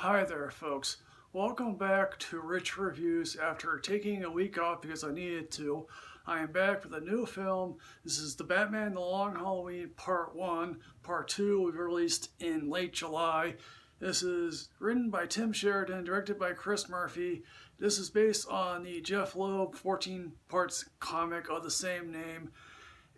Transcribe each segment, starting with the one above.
Hi there, folks. Welcome back to Rich Reviews after taking a week off because I needed to. I am back with a new film. This is The Batman The Long Halloween Part 1. Part 2 we released in late July. This is written by Tim Sheridan, directed by Chris Murphy. This is based on the Jeff Loeb 14 parts comic of the same name.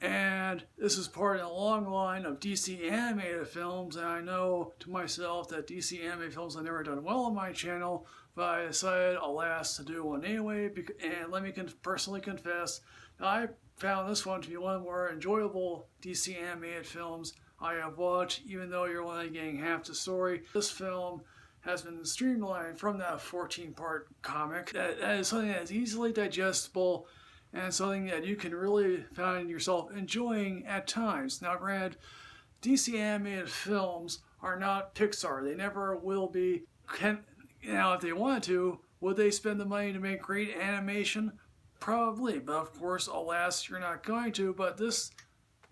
And this is part of a long line of DC animated films, and I know to myself that DC animated films have never done well on my channel, but I decided, alas, to do one anyway, and let me personally confess that I found this one to be one of the more enjoyable DC animated films I have watched, even though you're only getting half the story. This film has been streamlined from that 14-part comic. That is something that is easily digestible, and something that you can really find yourself enjoying at times. Now, granted, DC animated films are not Pixar. They never will be. Now, if they wanted to, would they spend the money to make great animation? Probably, but of course, alas, you're not going to. But this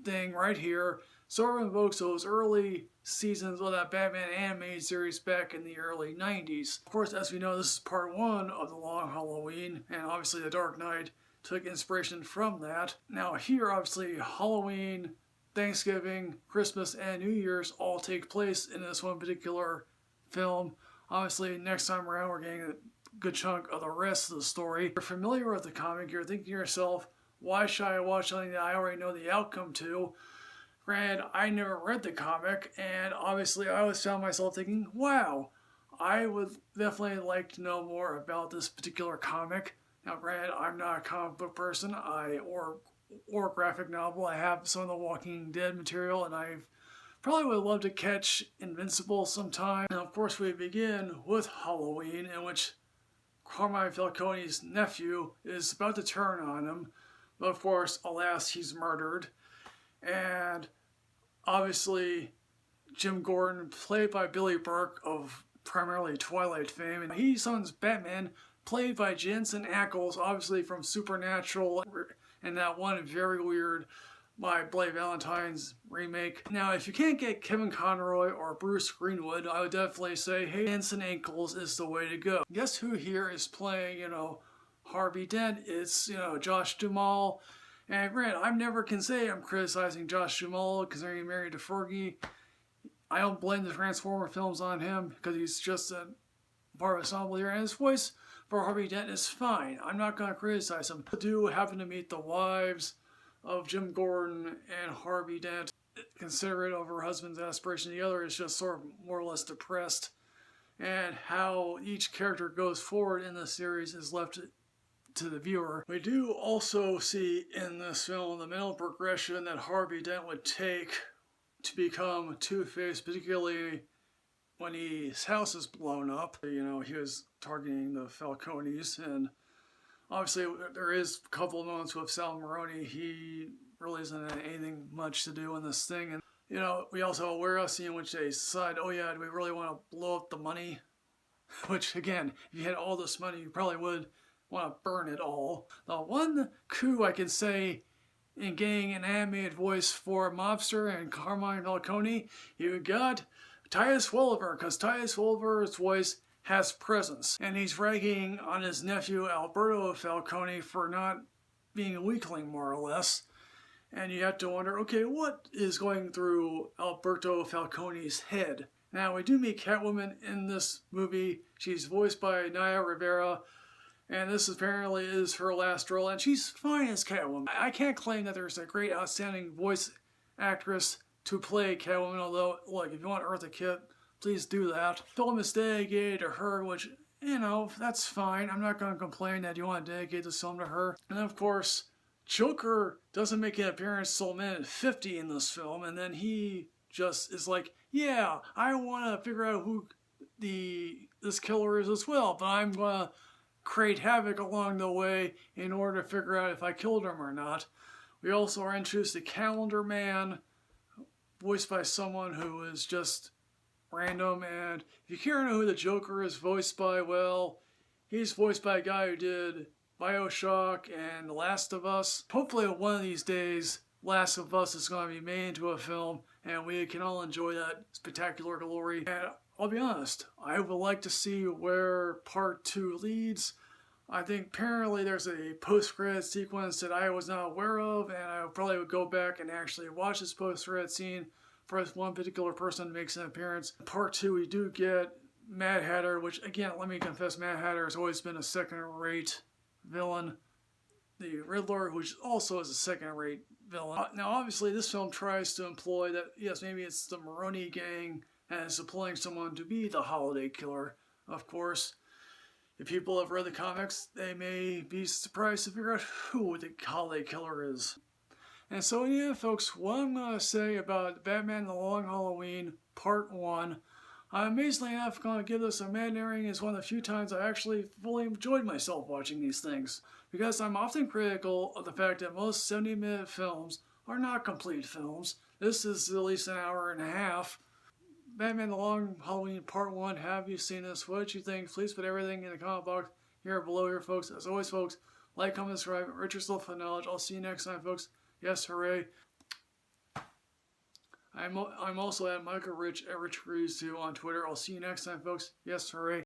thing right here sort of invokes those early seasons of that Batman animated series back in the early 90s. Of course, as we know, this is part 1 of The Long Halloween, and obviously The Dark Knight took inspiration from that. Now here, obviously, Halloween, Thanksgiving, Christmas, and New Year's all take place in this one particular film. Obviously, next time around, we're getting a good chunk of the rest of the story. If you're familiar with the comic, you're thinking to yourself, why should I watch something that I already know the outcome to? Granted, I never read the comic, and obviously I always found myself thinking, wow, I would definitely like to know more about this particular comic. Now, granted, I'm not a comic book person, or graphic novel. I have some of the Walking Dead material, and I probably would love to catch Invincible sometime. Now, of course, we begin with Halloween, in which Carmine Falcone's nephew is about to turn on him, but of course, alas, he's murdered. And obviously, Jim Gordon, played by Billy Burke of primarily Twilight fame, and he summons Batman, played by Jensen Ackles, obviously from Supernatural, and that one very weird by Blake Valentine's remake. Now, if you can't get Kevin Conroy or Bruce Greenwood, I would definitely say, hey, Jensen Ackles is the way to go. Guess who here is playing, Harvey Dent? It's, Josh Duhamel. And granted, I never can say I'm criticizing Josh Duhamel considering he married to Fergie. I don't blame the Transformer films on him because he's just a part of ensemble here, and his voice for Harvey Dent is fine. I'm not going to criticize him. I do happen to meet the wives of Jim Gordon and Harvey Dent, considerate of her husband's aspiration. The other is just sort of more or less depressed. And how each character goes forward in the series is left to the viewer. We do also see in this film the mental progression that Harvey Dent would take to become Two-Face, particularly when his house is blown up. He was targeting the Falcones, and obviously there is a couple of moments with Sal Maroni. He really isn't had anything much to do in this thing. And, we also have a warehouse scene in which they decide, oh yeah, do we really want to blow up the money? Which, again, if you had all this money, you probably would want to burn it all. The one coup I can say in getting an animated voice for Mobster and Carmine Falcone, you got Titus Welliver, because Titus Welliver's voice has presence, and he's ragging on his nephew Alberto Falcone for not being a weakling, more or less. And you have to wonder, okay, what is going through Alberto Falcone's head? Now, we do meet Catwoman in this movie. She's voiced by Naya Rivera, and this apparently is her last role, and she's fine as Catwoman. I can't claim that there's a great, outstanding voice actress to play Catwoman, although, look, if you want Eartha Kitt, please do that. The film is dedicated to her, which, that's fine. I'm not going to complain that you want to dedicate this film to her. And then, of course, Joker doesn't make an appearance till minute 50 in this film, and then he just is like, yeah, I want to figure out who this killer is as well, but I'm going to create havoc along the way in order to figure out if I killed him or not. We also are introduced to Calendar Man, voiced by someone who is just random, and if you care to know who the Joker is voiced by, well, he's voiced by a guy who did BioShock and The Last of Us. Hopefully one of these days, Last of Us is going to be made into a film, and we can all enjoy that spectacular glory. And I'll be honest, I would like to see where part 2 leads. I think apparently there's a post-credit sequence that I was not aware of, and I probably would go back and actually watch this post-credit scene for this one particular person who makes an appearance. In part 2, we do get Mad Hatter, which, again, let me confess, Mad Hatter has always been a second-rate villain. The Riddler, which also is a second-rate villain. Now, obviously, this film tries to employ that, yes, maybe it's the Maroni gang, and it's employing someone to be the Holiday Killer. Of course, if people have read the comics, they may be surprised to figure out who the Holiday Killer is. And so, yeah, folks, what I'm going to say about Batman The Long Halloween Part 1, I'm amazingly enough going to give this a Imagineering as one of the few times I actually fully enjoyed myself watching these things. Because I'm often critical of the fact that most 70-minute films are not complete films. This is at least an hour and a half. Batman The Long Halloween Part 1, have you seen this? What did you think? Please put everything in the comment box here below here, folks. As always, folks, like, comment, subscribe. Rich yourself with knowledge. I'll see you next time, folks. Yes, hooray. I'm also at Michael Rich at Rich Cruise 2 on Twitter. I'll see you next time, folks. Yes, hooray.